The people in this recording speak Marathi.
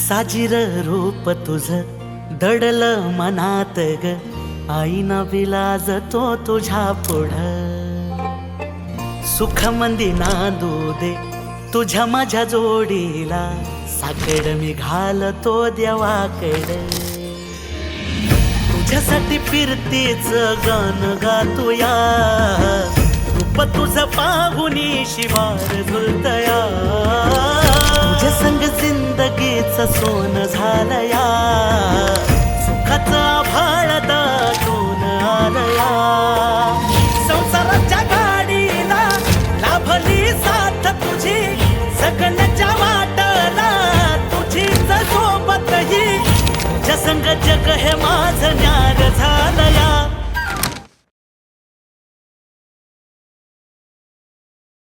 साजीर रूप तुझ दडल मनात ग, आईना विलाज तो तुझ्या पुढं. सुख मंदी नांदू दे तुझ्या माझ्या जोडीला, साकड मी घालतो देवाकड. तुझ्यासाठी फिरतेच गाण गातोया, रूप तुझं पाहुनी शिवार झुलतया. तुझ्या संग जिंदगीच सोन झालया, सुखाचं आभाळ दाटून आलया. संसाराच्या गाडीला लाभली साथ तुझी, जगण्याच्या वाटला तुझीच सोबत ही. तुझ्या संग जग हे माझं न्यार झालं.